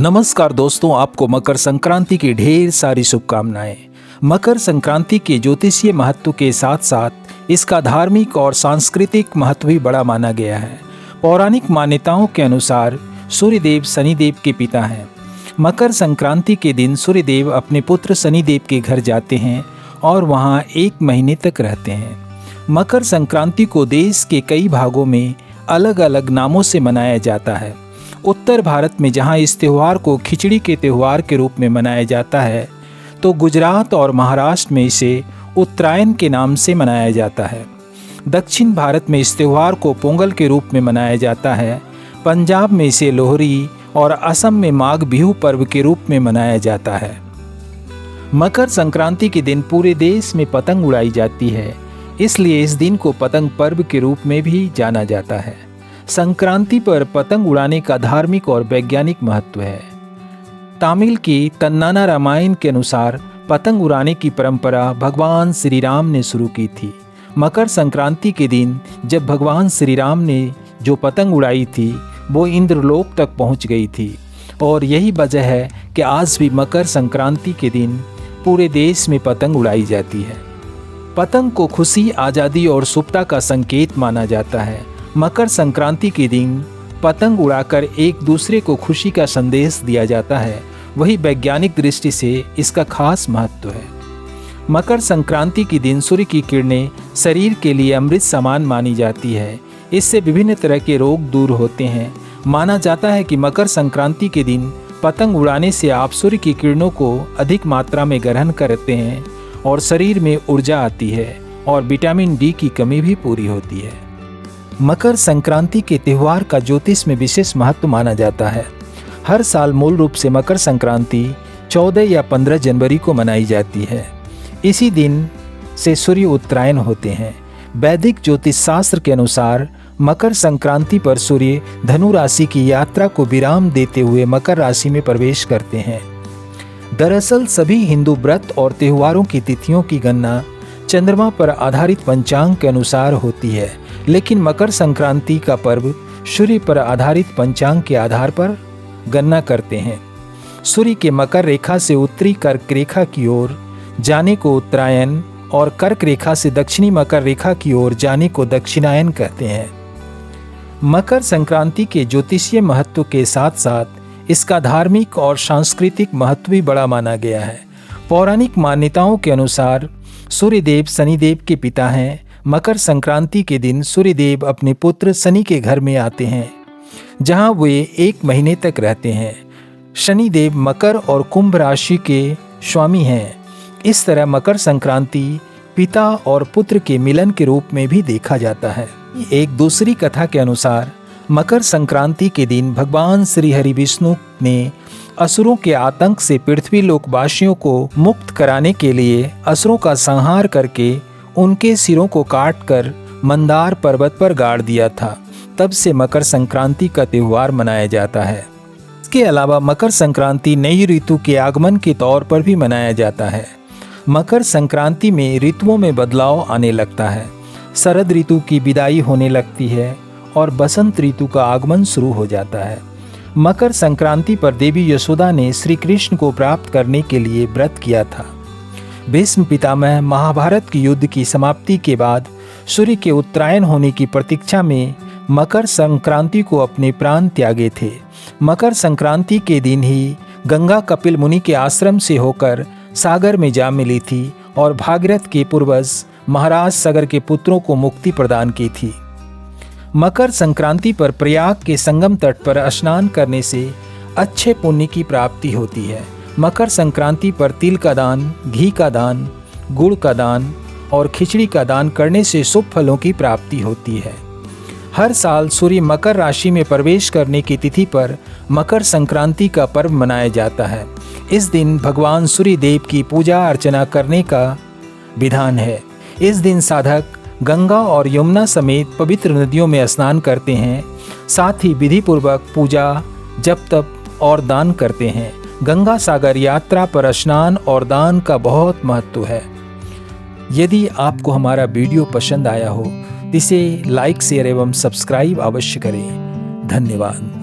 नमस्कार दोस्तों, आपको मकर संक्रांति की ढेर सारी शुभकामनाएं। मकर संक्रांति के ज्योतिषीय महत्व के साथ साथ इसका धार्मिक और सांस्कृतिक महत्व भी बड़ा माना गया है। पौराणिक मान्यताओं के अनुसार सूर्यदेव शनिदेव के पिता हैं। मकर संक्रांति के दिन सूर्यदेव अपने पुत्र शनिदेव के घर जाते हैं और वहां 1 महीने तक रहते हैं। मकर संक्रांति को देश के कई भागों में अलग अलग नामों से मनाया जाता है। उत्तर भारत में जहां इस त्यौहार को खिचड़ी के त्यौहार के रूप में मनाया जाता है, तो गुजरात और महाराष्ट्र में इसे उत्तरायण के नाम से मनाया जाता है। दक्षिण भारत में इस त्यौहार को पोंगल के रूप में मनाया जाता है। पंजाब में इसे लोहरी और असम में माघ बिहू पर्व के रूप में मनाया जाता है। मकर संक्रांति के दिन पूरे देश में पतंग उड़ाई जाती है, इसलिए इस दिन को पतंग पर्व के रूप में भी जाना जाता है। संक्रांति पर पतंग उड़ाने का धार्मिक और वैज्ञानिक महत्व है। तमिल की तन्नाना रामायण के अनुसार पतंग उड़ाने की परंपरा भगवान श्री राम ने शुरू की थी। मकर संक्रांति के दिन जब भगवान श्री राम ने जो पतंग उड़ाई थी वो इंद्रलोक तक पहुंच गई थी, और यही वजह है कि आज भी मकर संक्रांति के दिन पूरे देश में पतंग उड़ाई जाती है। पतंग को खुशी, आज़ादी और शुभता का संकेत माना जाता है। मकर संक्रांति के दिन पतंग उड़ाकर एक दूसरे को खुशी का संदेश दिया जाता है। वही वैज्ञानिक दृष्टि से इसका खास महत्व है। मकर संक्रांति के दिन सूर्य की किरणें शरीर के लिए अमृत समान मानी जाती है। इससे विभिन्न तरह के रोग दूर होते हैं। माना जाता है कि मकर संक्रांति के दिन पतंग उड़ाने से आप सूर्य की किरणों को अधिक मात्रा में ग्रहण करते हैं और शरीर में ऊर्जा आती है और विटामिन डी की कमी भी पूरी होती है। मकर संक्रांति के त्यौहार का ज्योतिष में विशेष महत्व माना जाता है। हर साल मूल रूप से मकर संक्रांति 14 या 15 जनवरी को मनाई जाती है। इसी दिन से सूर्य उत्तरायण होते हैं। वैदिक ज्योतिष शास्त्र के अनुसार मकर संक्रांति पर सूर्य धनु राशि की यात्रा को विराम देते हुए मकर राशि में प्रवेश करते हैं। दरअसल सभी हिंदू व्रत और त्योहारों की तिथियों की गणना चंद्रमा पर आधारित पंचांग के अनुसार होती है, लेकिन मकर संक्रांति का पर्व सूर्य पर आधारित पंचांग के आधार पर गणना करते हैं। सूर्य के मकर रेखा से उत्तरी कर्क रेखा की ओर जाने को उत्तरायण और कर्क रेखा से दक्षिणी मकर रेखा की ओर जाने को दक्षिणायन कहते हैं। मकर संक्रांति के ज्योतिषीय महत्व के साथ साथ इसका धार्मिक और सांस्कृतिक महत्व भी बड़ा माना गया है। पौराणिक मान्यताओं के अनुसार सूर्यदेव शनिदेव के पिता हैं। मकर संक्रांति के दिन सूर्यदेव अपने पुत्र शनि के घर में आते हैं, जहां वे 1 महीने तक रहते हैं। शनिदेव मकर और कुंभ राशि के स्वामी हैं। इस तरह मकर संक्रांति पिता और पुत्र के मिलन के रूप में भी देखा जाता है। एक दूसरी कथा के अनुसार मकर संक्रांति के दिन भगवान श्री हरि विष्णु ने असुरों के आतंक से पृथ्वी लोकवासियों को मुक्त कराने के लिए असुरों का संहार करके उनके सिरों को काटकर मंदार पर्वत पर गाड़ दिया था। तब से मकर संक्रांति का त्यौहार मनाया जाता है। इसके अलावा मकर संक्रांति नई ऋतु के आगमन के तौर पर भी मनाया जाता है। मकर संक्रांति में ऋतुओं में बदलाव आने लगता है। शरद ऋतु की विदाई होने लगती है और बसंत ऋतु का आगमन शुरू हो जाता है। मकर संक्रांति पर देवी यशोदा ने श्री कृष्ण को प्राप्त करने के लिए व्रत किया था। भीष्म पितामह महाभारत के युद्ध की समाप्ति के बाद सूर्य के उत्तरायण होने की प्रतीक्षा में मकर संक्रांति को अपने प्राण त्यागे थे। मकर संक्रांति के दिन ही गंगा कपिल मुनि के आश्रम से होकर सागर में जा मिली थी और भागीरथ के पूर्वज महाराज सागर के पुत्रों को मुक्ति प्रदान की थी। मकर संक्रांति पर प्रयाग के संगम तट पर स्नान करने से अच्छे पुण्य की प्राप्ति होती है। मकर संक्रांति पर तिल का दान, घी का दान, गुड़ का दान और खिचड़ी का दान करने से शुभ फलों की प्राप्ति होती है। हर साल सूर्य मकर राशि में प्रवेश करने की तिथि पर मकर संक्रांति का पर्व मनाया जाता है। इस दिन भगवान सूर्य देव की पूजा अर्चना करने का विधान है। इस दिन साधक गंगा और यमुना समेत पवित्र नदियों में स्नान करते हैं। साथ ही विधि पूर्वक पूजा, जप तप और दान करते हैं। गंगा सागर यात्रा पर स्नान और दान का बहुत महत्व है। यदि आपको हमारा वीडियो पसंद आया हो तो इसे लाइक, शेयर एवं सब्सक्राइब अवश्य करें। धन्यवाद।